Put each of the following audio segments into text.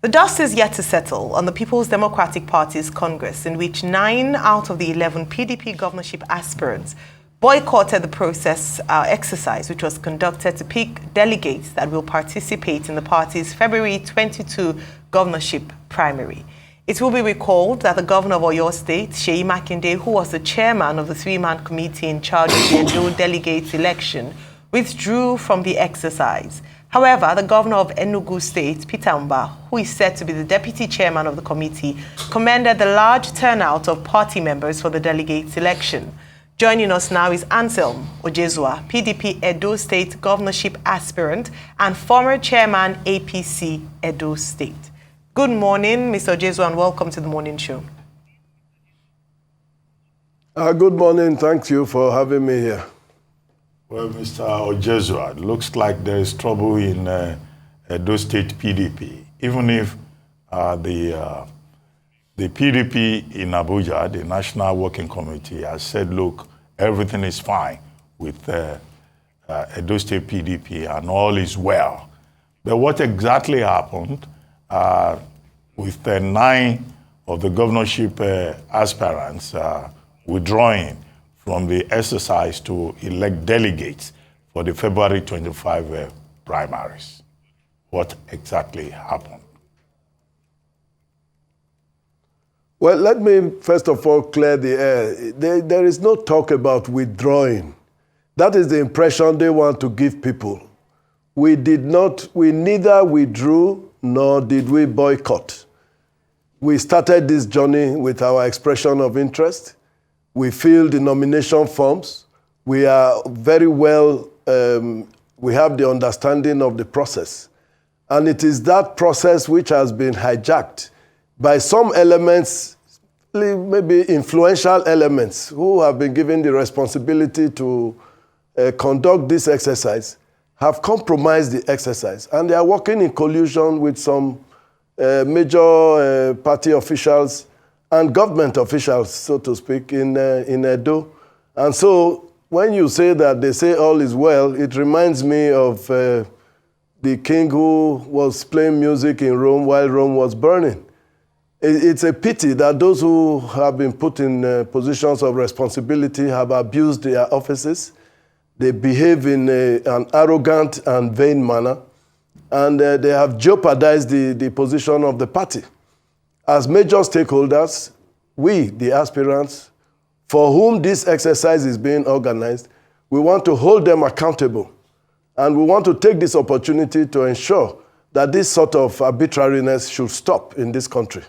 The dust is yet to settle on the People's Democratic Party's Congress, in which 9 out of the 11 PDP governorship aspirants boycotted the process exercise, which was conducted to pick delegates that will participate in the party's February 22 governorship primary. It will be recalled that the governor of Oyo State, Seyi Makinde, who was the chairman of the 3-man committee in charge of the Edo delegates election, withdrew from the exercise. However, the governor of Enugu State, Peter Mba, who is said to be the deputy chairman of the committee, commended the large turnout of party members for the delegates election. Joining us now is Anselm Ojezua, PDP Edo State Governorship aspirant and former chairman APC Edo State. Good morning, Mr. Ojezua, and welcome to the morning show. Good morning. Thank you for having me here. Well, Mr. Ojezua, it looks like there is trouble in Edo State PDP. Even if the PDP in Abuja, the National Working Committee, has said, look, everything is fine with Edo State PDP and all is well. But what exactly happened with 9 of the governorship aspirants withdrawing from the exercise to elect delegates for the February 25 primaries? What exactly happened? Well, let me first of all clear the air. There is no talk about withdrawing. That is the impression they want to give people. We neither withdrew nor did we boycott. We started this journey with our expression of interest. We filled the nomination forms. We are very well, we have the understanding of the process. And it is that process which has been hijacked by some elements, maybe influential elements, who have been given the responsibility to conduct this exercise, have compromised the exercise. And they are working in collusion with some major party officials and government officials, so to speak, in Edo. And so when you say that they say all is well, it reminds me of the king who was playing music in Rome while Rome was burning. It's a pity that those who have been put in positions of responsibility have abused their offices. They behave in an arrogant and vain manner, and they have jeopardized the position of the party. As major stakeholders, we, the aspirants, for whom this exercise is being organized, we want to hold them accountable. And we want to take this opportunity to ensure that this sort of arbitrariness should stop in this country.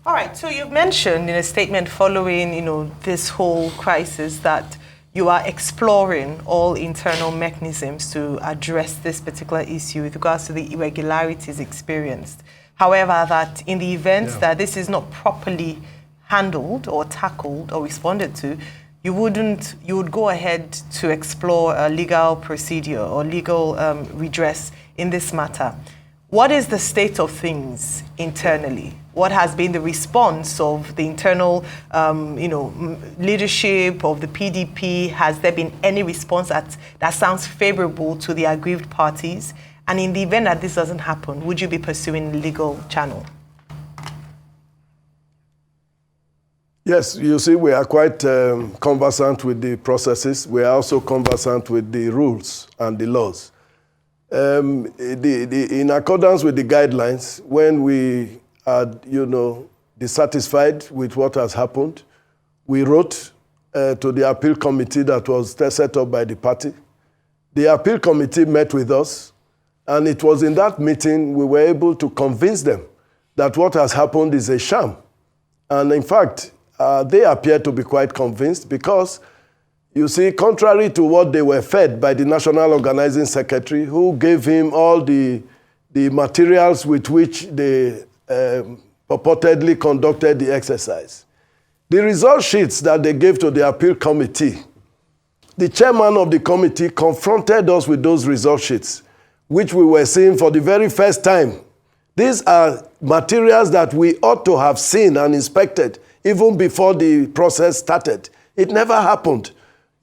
All right, so you've mentioned in a statement following, this whole crisis that you are exploring all internal mechanisms to address this particular issue with regards to the irregularities experienced. However, that in the event that this is not properly handled or tackled or responded to, you would go ahead to explore a legal procedure or legal redress in this matter. What is the state of things internally? What has been the response of the internal, leadership of the PDP? Has there been any response that sounds favorable to the aggrieved parties? And in the event that this doesn't happen, would you be pursuing a legal channel? Yes, you see, we are quite conversant with the processes. We are also conversant with the rules and the laws. In accordance with the guidelines, when we are, dissatisfied with what has happened, we wrote to the appeal committee that was set up by the party. The appeal committee met with us, and it was in that meeting we were able to convince them that what has happened is a sham. And in fact, they appear to be quite convinced because, you see, contrary to what they were fed by the National Organizing Secretary, who gave him all the materials with which they purportedly conducted the exercise, the result sheets that they gave to the appeal committee, the chairman of the committee confronted us with those result sheets, which we were seeing for the very first time. These are materials that we ought to have seen and inspected even before the process started. It never happened.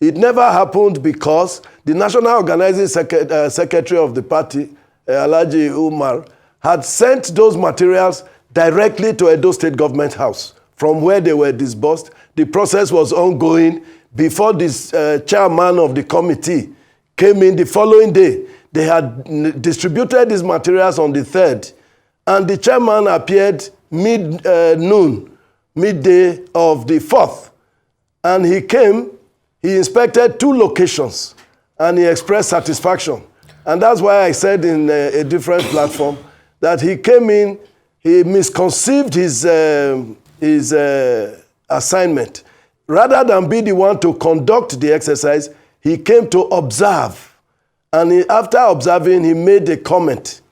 It never happened because the National Organizing Secretary of the party, Alhaji Umar, had sent those materials directly to Edo State Government House from where they were disbursed. The process was ongoing before this chairman of the committee came in the following day. They had distributed these materials on the 3rd, and the chairman appeared midday of the 4th. And he came, he inspected 2 locations, and he expressed satisfaction. And that's why I said in a different platform that he came in, he misconceived his assignment. Rather than be the one to conduct the exercise, he came to observe. And after observing, he made a comment.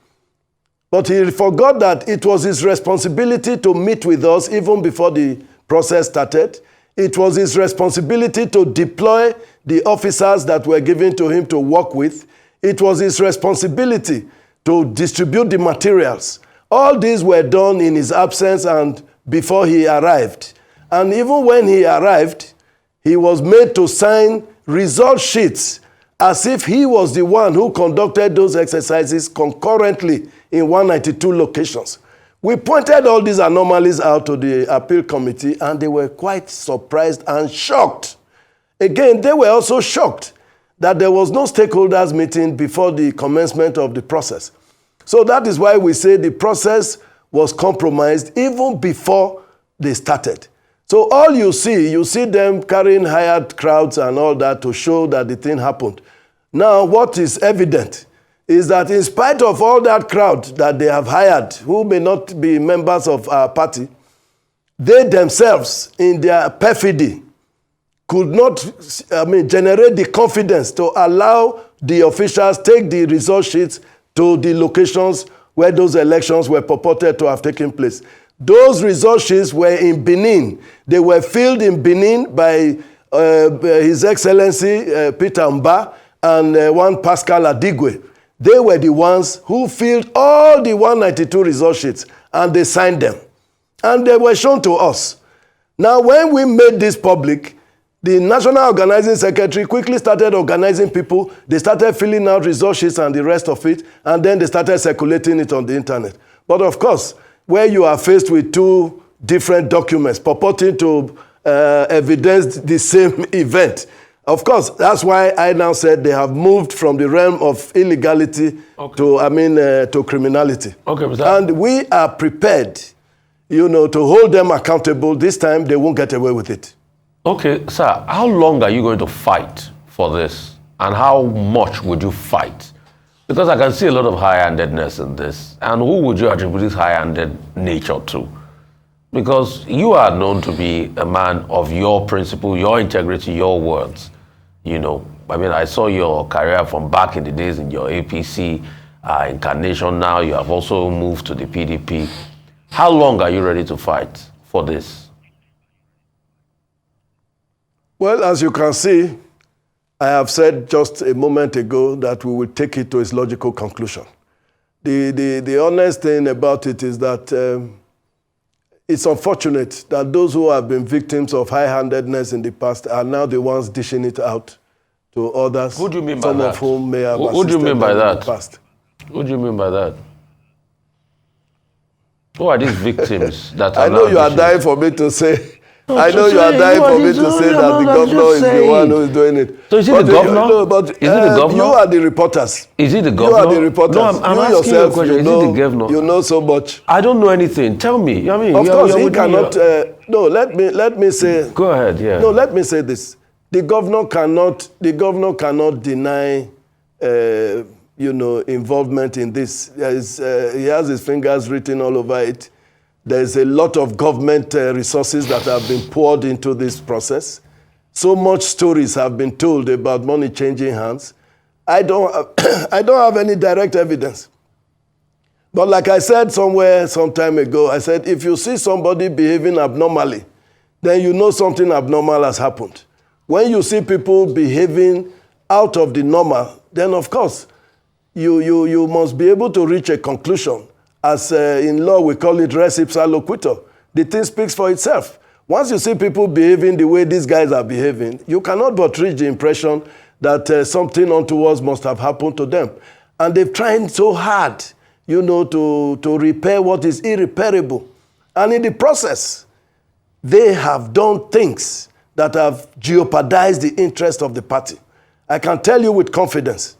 But he forgot that it was his responsibility to meet with us even before the process started. It was his responsibility to deploy the officers that were given to him to work with. It was his responsibility to distribute the materials. All these were done in his absence and before he arrived. And even when he arrived, he was made to sign result sheets as if he was the one who conducted those exercises concurrently in 192 locations. We pointed all these anomalies out to the appeal committee, and they were quite surprised and shocked. Again, they were also shocked that there was no stakeholders meeting before the commencement of the process. So that is why we say the process was compromised even before they started. So all you see them carrying hired crowds and all that to show that the thing happened. Now, what is evident is that in spite of all that crowd that they have hired, who may not be members of our party, they themselves, in their perfidy, could not, generate the confidence to allow the officials take the result sheets to the locations where those elections were purported to have taken place. Those result sheets were in Benin. They were filled in Benin by His Excellency Peter Mba and one Pascal Adigwe. They were the ones who filled all the 192 result sheets, and they signed them. And they were shown to us. Now, when we made this public, the National Organizing Secretary quickly started organizing people. They started filling out result sheets and the rest of it, and then they started circulating it on the internet. But of course, where you are faced with 2 different documents purporting to evidence the same event, of course, that's why I now said they have moved from the realm of illegality to criminality. Okay, and we are prepared, to hold them accountable. This time, they won't get away with it. Okay, sir, how long are you going to fight for this? And how much would you fight? Because I can see a lot of high-handedness in this. And who would you attribute this high-handed nature to? Because you are known to be a man of your principle, your integrity, your words. I saw your career from back in the days in your APC incarnation. Now you have also moved to the PDP. How long are you ready to fight for this? Well, as you can see, I have said just a moment ago that we will take it to its logical conclusion. The honest thing about it is that it's unfortunate that those who have been victims of high-handedness in the past are now the ones dishing it out to others. What do you mean by that? Some of whom may have What do you mean by that? In the past. What do you mean by that? Who are these victims that are I know you are dying for me to say. I know you are dying for me to say that the governor is the one who is doing it. So is it the governor? Is it the governor? You are the reporters. Is it the governor? You are the reporters. No, I'm asking you a question. Is it the governor? You know so much. I don't know anything. Tell me. Of course, he cannot. No, let me say. Go ahead. Yeah. No, let me say this. The governor cannot deny, involvement in this. He has his fingers written all over it. There's a lot of government resources that have been poured into this process. So much stories have been told about money changing hands. I don't have any direct evidence. But like I said somewhere some time ago, I said, if you see somebody behaving abnormally, then you know something abnormal has happened. When you see people behaving out of the normal, then of course, you must be able to reach a conclusion. As in law, we call it res ipsa loquitur. The thing speaks for itself. Once you see people behaving the way these guys are behaving, you cannot but reach the impression that something untoward must have happened to them. And they've tried so hard, to repair what is irreparable. And in the process, they have done things that have jeopardized the interest of the party. I can tell you with confidence,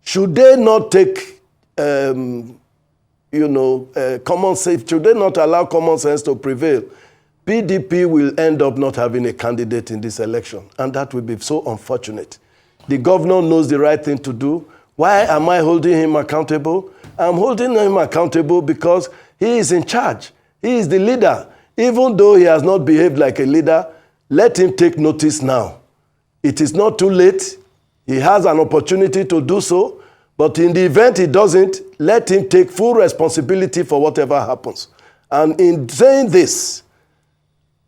should they not take, common sense, should they not allow common sense to prevail, PDP will end up not having a candidate in this election, and that will be so unfortunate. The governor knows the right thing to do. Why am I holding him accountable? I'm holding him accountable because he is in charge. He is the leader. Even though he has not behaved like a leader, let him take notice now. It is not too late. He has an opportunity to do so, but in the event he doesn't, let him take full responsibility for whatever happens. And in saying this,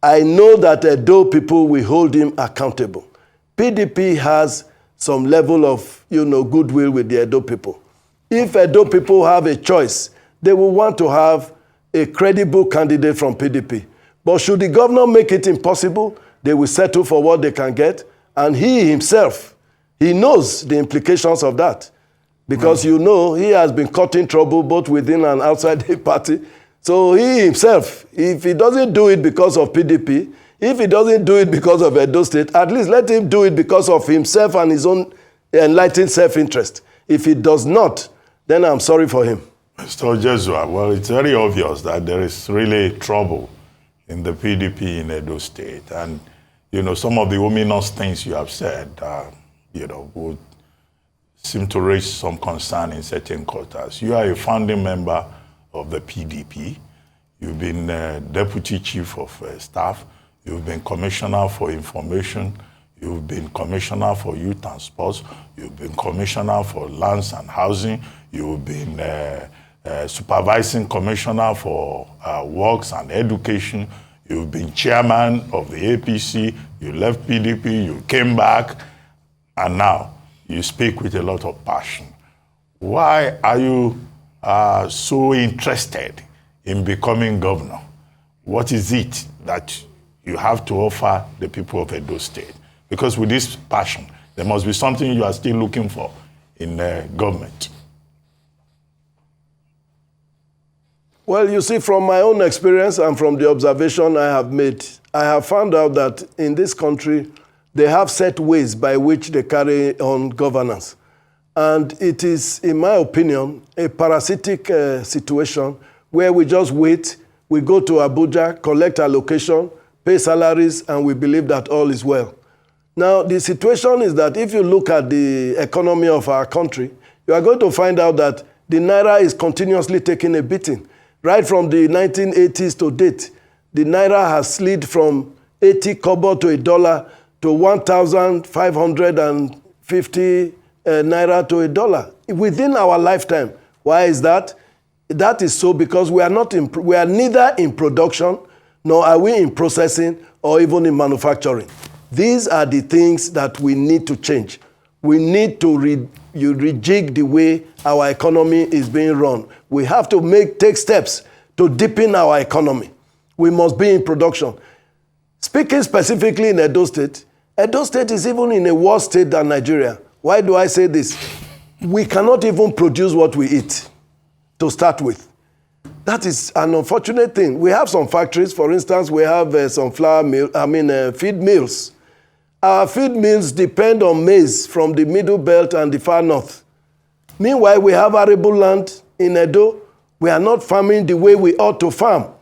I know that Edo people will hold him accountable. PDP has some level of, goodwill with the Edo people. If Edo people have a choice, they will want to have a credible candidate from PDP. But should the governor make it impossible, they will settle for what they can get. And he himself, he knows the implications of that. Because he has been caught in trouble both within and outside the party. So he himself, if he doesn't do it because of PDP, if he doesn't do it because of Edo State, at least let him do it because of himself and his own enlightened self-interest. If he does not, then I'm sorry for him. Mr. Ojezua, well, it's very obvious that there is really trouble in the PDP in Edo State. And, some of the ominous things you have said, would seem to raise some concern in certain quarters. You are a founding member of the PDP. You've been Deputy Chief of Staff. You've been Commissioner for Information. You've been Commissioner for Youth and Sports. You've been Commissioner for Lands and Housing. You've been Supervising Commissioner for Works and Education. You've been Chairman of the APC. You left PDP. You came back. And now you speak with a lot of passion. Why are you so interested in becoming governor? What is it that you have to offer the people of Edo State? Because with this passion, there must be something you are still looking for in government. Well, you see, from my own experience and from the observation I have made, I have found out that in this country, they have set ways by which they carry on governance. And it is, in my opinion, a parasitic situation where we just wait, we go to Abuja, collect allocation, pay salaries, and we believe that all is well. Now, the situation is that if you look at the economy of our country, you are going to find out that the Naira is continuously taking a beating. Right from the 1980s to date, the Naira has slid from 80 kobo to $1 to 1,550 Naira to $1 within our lifetime. Why is that? That is so because we are neither in production, nor are we in processing, or even in manufacturing. These are the things that we need to change. We need to rejig the way our economy is being run. We have to take steps to deepen our economy. We must be in production. Speaking specifically in Edo State is even in a worse state than Nigeria. Why do I say this? We cannot even produce what we eat to start with. That is an unfortunate thing. We have some factories. For instance, we have some feed mills. Our feed mills depend on maize from the Middle Belt and the far north. Meanwhile, we have arable land in Edo. We are not farming the way we ought to farm.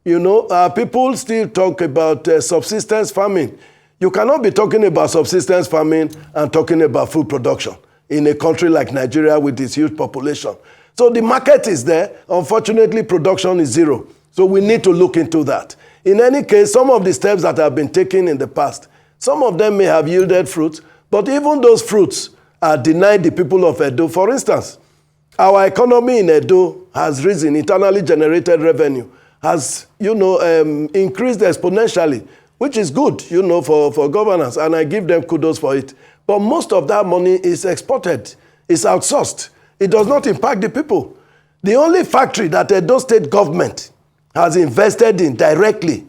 Our people still talk about subsistence farming. You cannot be talking about subsistence farming and talking about food production in a country like Nigeria with its huge population. So the market is there. Unfortunately, production is zero. So we need to look into that. In any case, some of the steps that have been taken in the past, some of them may have yielded fruits, but even those fruits are denied the people of Edo. For instance, our economy in Edo has risen. Internally generated revenue has, increased exponentially, which is good, for governance, and I give them kudos for it. But most of that money is exported, is outsourced. It does not impact the people. The only factory that Edo State government has invested in directly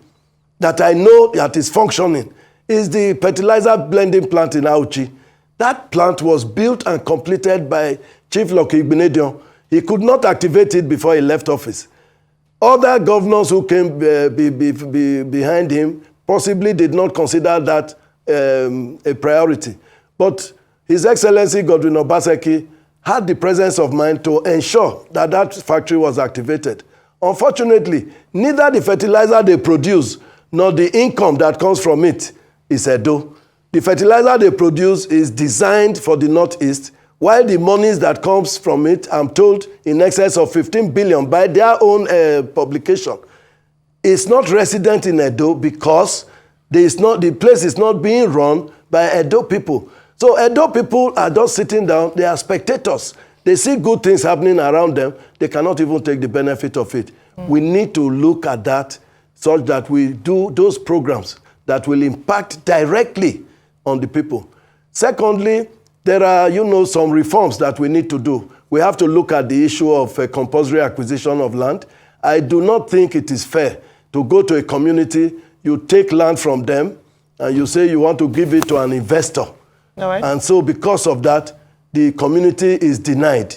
that I know that is functioning is the fertilizer blending plant in Auchi. That plant was built and completed by Chief Lucky Benedion He could not activate it before he left office. Other governors who came behind him possibly did not consider that a priority. But His Excellency Godwin Obaseki had the presence of mind to ensure that that factory was activated. Unfortunately, neither the fertilizer they produce nor the income that comes from it is Edo. The fertilizer they produce is designed for the Northeast, while the monies that comes from it, I'm told, in excess of 15 billion by their own publication, is not resident in Edo because the place is not being run by Edo people. So Edo people are just sitting down, they are spectators. They see good things happening around them, they cannot even take the benefit of it. We need to look at that such that we do those programs that will impact directly on the people. Secondly, there are, some reforms that we need to do. We have to look at the issue of compulsory acquisition of land. I do not think it is fair to go to a community, you take land from them, and you say you want to give it to an investor. All right. And so because of that, the community is denied.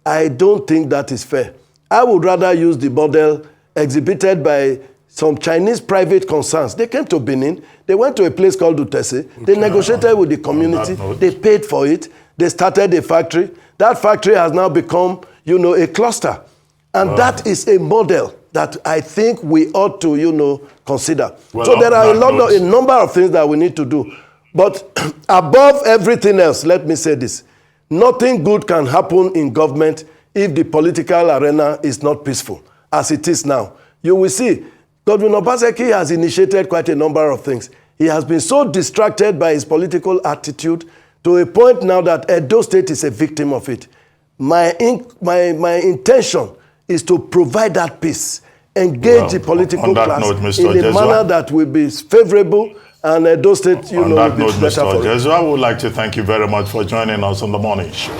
I don't think that is fair. I would rather use the model exhibited by some Chinese private concerns. They came to Benin, they went to a place called Utese, they negotiated with the community, they paid for it, they started a factory. That factory has now become, a cluster. And that is a model that I think we ought to, consider. Well, so there are a number of things that we need to do. But above everything else, let me say this. Nothing good can happen in government if the political arena is not peaceful, as it is now. You will see, Godwin Obaseki has initiated quite a number of things. He has been so distracted by his political attitude to a point now that Edo State is a victim of it. My intention is to provide that peace, engage the political class in a manner that will be favorable, and Edo State, will be better for it. Mr. Ojezua, I would like to thank you very much for joining us on the morning show.